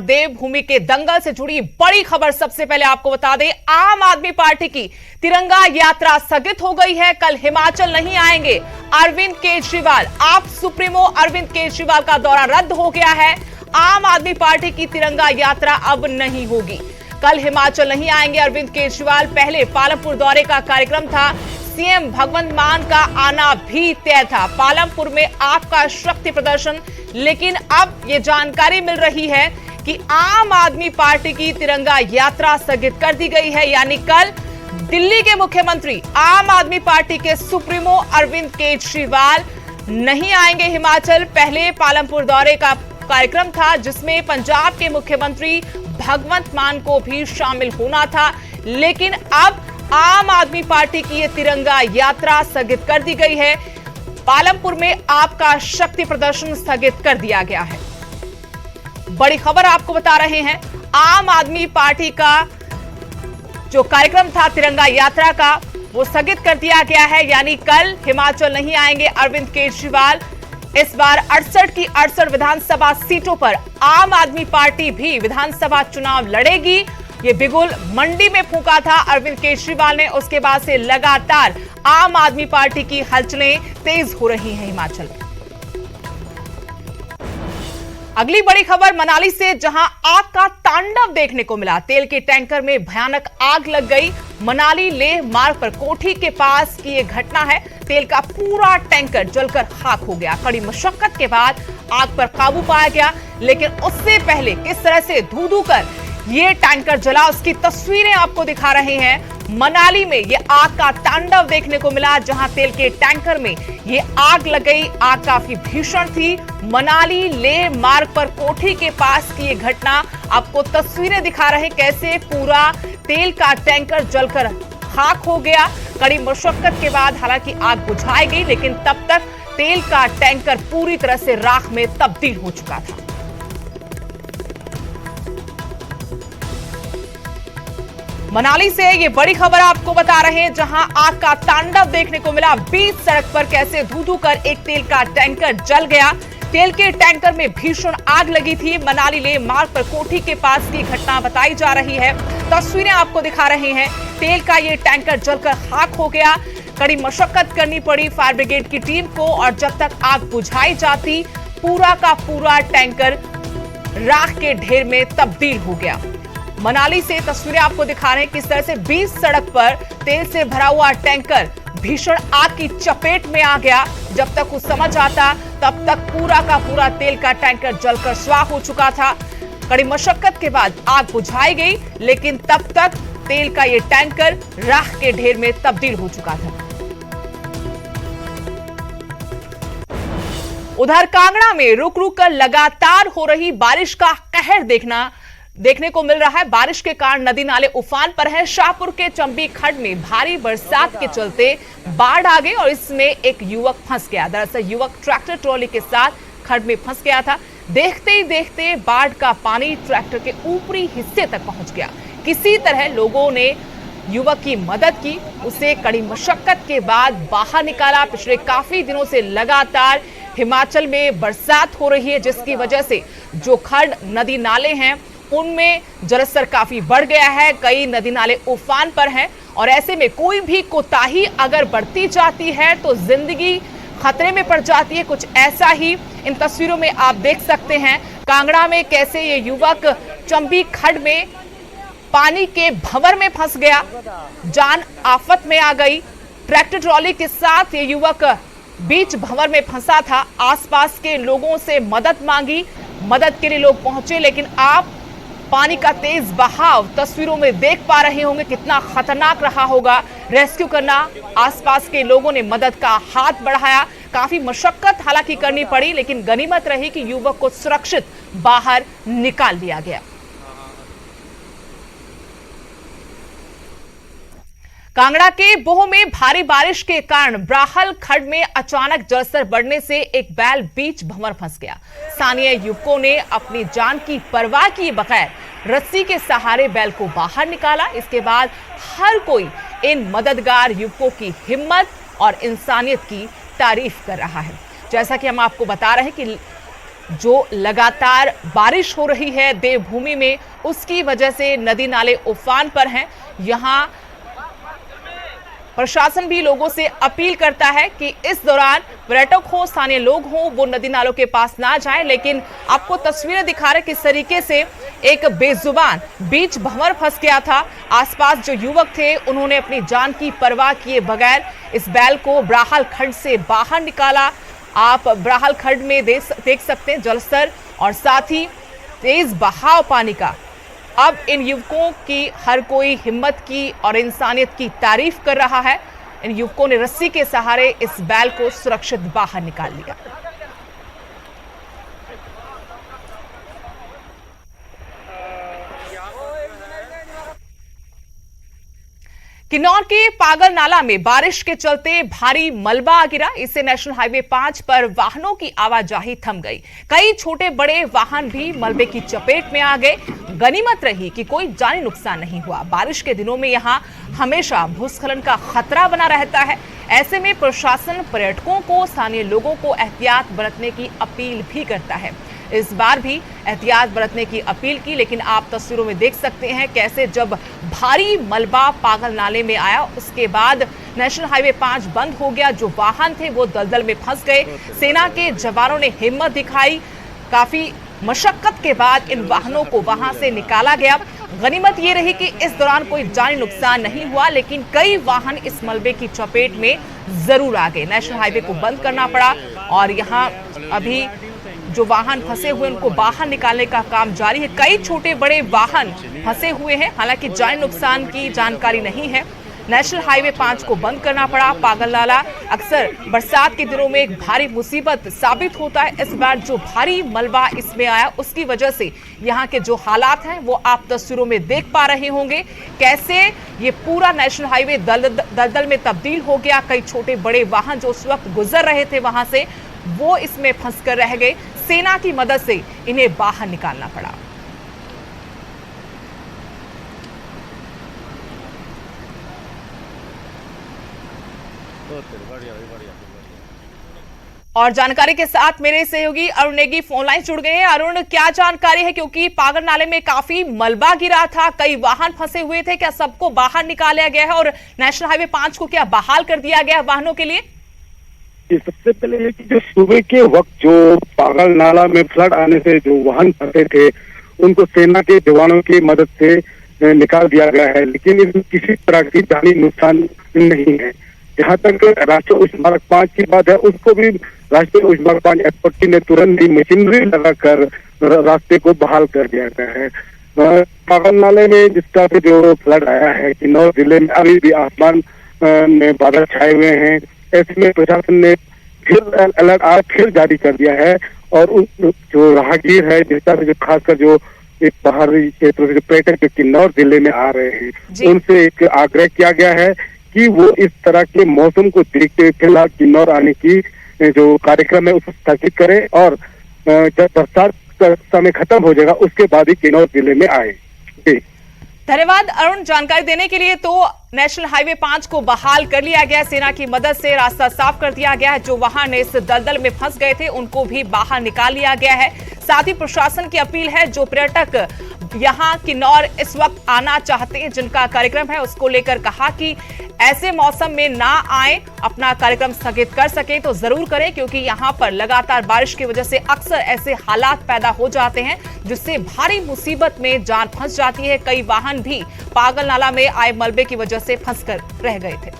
देवभूमि के दंगल से जुड़ी बड़ी खबर सबसे पहले आपको बता दें, आम आदमी पार्टी की तिरंगा यात्रा स्थगित हो गई है। कल हिमाचल नहीं आएंगे अरविंद केजरीवाल। आप सुप्रीमो अरविंद केजरीवाल का दौरा रद्द हो गया है। आम आदमी पार्टी की तिरंगा यात्रा अब नहीं होगी। कल हिमाचल नहीं आएंगे अरविंद केजरीवाल। पहले पालमपुर दौरे का कार्यक्रम था, सीएम भगवंत मान का आना भी तय था। पालमपुर में आपका शक्ति प्रदर्शन, लेकिन अब ये जानकारी मिल रही है कि आम आदमी पार्टी की तिरंगा यात्रा स्थगित कर दी गई है। यानी कल दिल्ली के मुख्यमंत्री आम आदमी पार्टी के सुप्रीमो अरविंद केजरीवाल नहीं आएंगे हिमाचल। पहले पालमपुर दौरे का कार्यक्रम था जिसमें पंजाब के मुख्यमंत्री भगवंत मान को भी शामिल होना था, लेकिन अब आम आदमी पार्टी की ये तिरंगा यात्रा स्थगित कर दी गई है। पालमपुर में आपका शक्ति प्रदर्शन स्थगित कर दिया गया है। बड़ी खबर आपको बता रहे हैं, आम आदमी पार्टी का जो कार्यक्रम था तिरंगा यात्रा का वो स्थगित कर दिया गया है। यानी कल हिमाचल नहीं आएंगे अरविंद केजरीवाल। इस बार 68 की 68 विधानसभा सीटों पर आम आदमी पार्टी भी विधानसभा चुनाव लड़ेगी। ये बिगुल मंडी में फूंका था अरविंद केजरीवाल ने, उसके बाद से लगातार आम आदमी पार्टी की हलचलें तेज हो रही हैं हिमाचल में। अगली बड़ी खबर मनाली से, जहां आग का तांडव देखने को मिला। तेल के टैंकर में भयानक आग लग गई। मनाली लेह मार्ग पर कोठी के पास की यह घटना है। तेल का पूरा टैंकर जलकर खाक हो गया। कड़ी मशक्कत के बाद आग पर काबू पाया गया, लेकिन उससे पहले किस तरह से धू-धू कर ये टैंकर जला, उसकी तस्वीरें आपको दिखा रहे हैं। मनाली में ये आग का तांडव देखने को मिला, जहां तेल के टैंकर में ये आग लग गई। आग काफी भीषण थी। मनाली लेह मार्ग पर कोठी के पास की ये घटना, आपको तस्वीरें दिखा रहे हैं कैसे पूरा तेल का टैंकर जलकर खाक हो गया। कड़ी मशक्कत के बाद हालांकि आग बुझाई गई, लेकिन तब तक तेल का टैंकर पूरी तरह से राख में तब्दील हो चुका था। मनाली से ये बड़ी खबर आपको बता रहे हैं, जहां आग का तांडव देखने को मिला। बीच सड़क पर कैसे धू-धू कर एक तेल का टैंकर जल गया। तेल के टैंकर में भीषण आग लगी थी। मनाली लेह मार्ग पर कोठी के पास की घटना बताई जा रही है। तस्वीरें आपको दिखा रहे हैं। तेल का ये टैंकर जलकर खाक हो गया। कड़ी मशक्कत करनी पड़ी फायर ब्रिगेड की टीम को, और जब तक आग बुझाई जाती पूरा का पूरा टैंकर राख के ढेर में तब्दील हो गया। मनाली से तस्वीरें आपको दिखा रहे हैं किस तरह से बीच सड़क पर तेल से भरा हुआ टैंकर भीषण आग की चपेट में आ गया। जब तक कुछ समझ आता तब तक पूरा का पूरा तेल का टैंकर जलकर स्वाह हो चुका था। कड़ी मशक्कत के बाद आग बुझाई गई, लेकिन तब तक तेल का ये टैंकर राख के ढेर में तब्दील हो चुका था। उधर कांगड़ा में रुक रुक कर लगातार हो रही बारिश का कहर देखने को मिल रहा है। बारिश के कारण नदी नाले उफान पर है। शाहपुर के चंबी खड्ड में भारी बरसात के चलते बाढ़ आ गई और इसमें एक युवक फंस गया। दरअसल युवक ट्रैक्टर ट्रॉली के साथ खड्ड में फंस गया था। देखते ही देखते बाढ़ का पानी ट्रैक्टर के ऊपरी हिस्से तक पहुंच गया। किसी तरह लोगों ने युवक की मदद की, उसे कड़ी मशक्कत के बाद बाहर निकाला। पिछले काफी दिनों से लगातार हिमाचल में बरसात हो रही है, जिसकी वजह से जो खड्ड नदी नाले हैं उनमें जलस्तर काफी बढ़ गया है। कई नदी नाले उफान पर हैं और ऐसे में कोई भी कोताही अगर बढ़ती जाती है तो जिंदगी खतरे में पड़ जाती है। कुछ ऐसा ही इन तस्वीरों में आप देख सकते हैं। कांगड़ा में कैसे ये युवक चंबी खड्ड में पानी के भंवर में फंस गया, जान आफत में आ गई। ट्रैक्टर ट्रॉली के साथ ये युवक बीच भंवर में फंसा था। आसपास के लोगों से मदद मांगी, मदद के लिए लोग पहुंचे, लेकिन आप पानी का तेज बहाव तस्वीरों में देख पा रहे होंगे कितना खतरनाक रहा होगा रेस्क्यू करना। आसपास के लोगों ने मदद का हाथ बढ़ाया। काफी मशक्कत हालांकि करनी पड़ी, लेकिन गनीमत रही कि युवक को सुरक्षित बाहर निकाल लिया गया। कांगड़ा के बोह में भारी बारिश के कारण ब्राहल खड्ड में अचानक जलस्तर बढ़ने से एक बैल बीच भंवर फंस गया। स्थानीय युवकों ने अपनी जान की परवाह किए बगैर रस्सी के सहारे बैल को बाहर निकाला। इसके बाद हर कोई इन मददगार युवकों की हिम्मत और इंसानियत की तारीफ कर रहा है। जैसा कि हम आपको बता रहे हैं कि जो लगातार बारिश हो रही है देवभूमि में, उसकी वजह से नदी नाले उफान पर हैं। यहां प्रशासन भी लोगों से अपील करता है कि इस दौरान पर्यटक हो, स्थानीय लोग हो, वो नदी नालों के पास ना जाएं। लेकिन आपको तस्वीरें दिखा रहे किस तरीके से एक बेजुबान बीच भंवर फंस गया था। आसपास जो युवक थे उन्होंने अपनी जान की परवाह किए बगैर इस बैल को ब्राहल खड्ड से बाहर निकाला। आप ब्राहल खड्ड में देख सकते हैं जलस्तर और साथ ही तेज बहाव पानी का। अब इन युवकों की हर कोई हिम्मत की और इंसानियत की तारीफ कर रहा है। इन युवकों ने रस्सी के सहारे इस बैल को सुरक्षित बाहर निकाल लिया। किन्नौर के पागल नाला में बारिश के चलते भारी मलबा गिरा। इससे नेशनल हाईवे 5 पर वाहनों की आवाजाही थम गई। कई छोटे बड़े वाहन भी मलबे की चपेट में आ गए। गनीमत रही कि कोई जानी नुकसान नहीं हुआ। बारिश के दिनों में यहां हमेशा भूस्खलन का खतरा बना रहता है। ऐसे में प्रशासन पर्यटकों को, स्थानीय लोगों को एहतियात बरतने की अपील भी करता है। इस बार भी एहतियात बरतने की अपील की, लेकिन आप तस्वीरों में देख सकते हैं कैसे जब भारी मलबा पागल नाले में आया उसके बाद नेशनल हाईवे 5 बंद हो गया। जो वाहन थे वो दलदल में फंस गए। सेना के जवानों ने हिम्मत दिखाई। काफी मशक्कत के बाद इन वाहनों को वहां से निकाला गया। गनीमत ये रही कि इस दौरान कोई जानी नुकसान नहीं हुआ, लेकिन कई वाहन इस मलबे की चपेट में जरूर आ गए। नेशनल हाईवे को बंद करना पड़ा और यहाँ अभी जो वाहन फंसे हुए उनको बाहर निकालने का काम जारी है। कई छोटे बड़े वाहन फंसे हुए हैं, हालांकि जानी नुकसान की जानकारी नहीं है। नेशनल हाईवे 5 को बंद करना पड़ा। पागल नाला अक्सर बरसात के दिनों में एक भारी मुसीबत साबित होता है। इस बार जो भारी मलबा इसमें आया उसकी वजह से यहाँ के जो हालात हैं वो आप तस्वीरों में देख पा रहे होंगे कैसे ये पूरा नेशनल हाईवे दलदल में तब्दील हो गया। कई छोटे बड़े वाहन जो उस वक्त गुजर रहे थे वहां से वो इसमें फंस कर रह गए। सेना की मदद से इन्हें बाहर निकालना पड़ा। और जानकारी के साथ मेरे सहयोगी अरुण नेगी फोन लाइन जुड़ गए हैं। अरुण, क्या जानकारी है, क्योंकि पागल नाले में काफी मलबा गिरा था, कई वाहन फंसे हुए थे, क्या सबको बाहर निकाला गया है और नेशनल हाईवे 5 को क्या बहाल कर दिया गया वाहनों के लिए? सबसे पहले ये कि जो सुबह के वक्त जो पागल नाला में फ्लड आने से जो वाहन फंसे थे उनको सेना के जवानों की मदद से निकाल दिया गया है, लेकिन इसमें किसी तरह की जानी नुकसान नहीं है। जहाँ तक राष्ट्रीय उच्च मार्ग 5 की बात है, उसको भी राष्ट्रीय उच्च मार्ग 5 एसपीटी ने तुरंत ही मशीनरी लगाकर रास्ते को बहाल कर दिया गया है। पागल नाले में जिस तरह से जो फ्लड आया है, किन्नौर जिले में अभी भी आसमान में बादल छाए हुए हैं। ऐसे में प्रशासन ने फिर अलर्ट फिर जारी कर दिया है और उन जो राहगीर है, जिस तरह से जो खासकर जो एक पहाड़ी क्षेत्र से जो पर्यटक जो किन्नौर जिले में आ रहे हैं उनसे एक आग्रह किया गया है कि वो इस तरह के मौसम को देखते हुए फिलहाल किन्नौर आने की जो कार्यक्रम है उसको स्थगित करें और जब बरसात का समय खत्म हो जाएगा उसके बाद ही किन्नौर जिले में आए। धन्यवाद अरुण, जानकारी देने के लिए। तो नेशनल हाईवे 5 को बहाल कर लिया गया, सेना की मदद से रास्ता साफ कर दिया गया है। जो वाहन इस दलदल में फंस गए थे उनको भी बाहर निकाल लिया गया है। साथ ही प्रशासन की अपील है, जो पर्यटक यहाँ किन्नौर इस वक्त आना चाहते हैं, जिनका कार्यक्रम है, उसको लेकर कहा कि ऐसे मौसम में ना आए, अपना कार्यक्रम स्थगित कर सके तो जरूर करें, क्योंकि यहाँ पर लगातार बारिश की वजह से अक्सर ऐसे हालात पैदा हो जाते हैं जिससे भारी मुसीबत में जान फंस जाती है। कई वाहन भी पागल नाला में आए मलबे की वजह से फंसकर रह गए थे।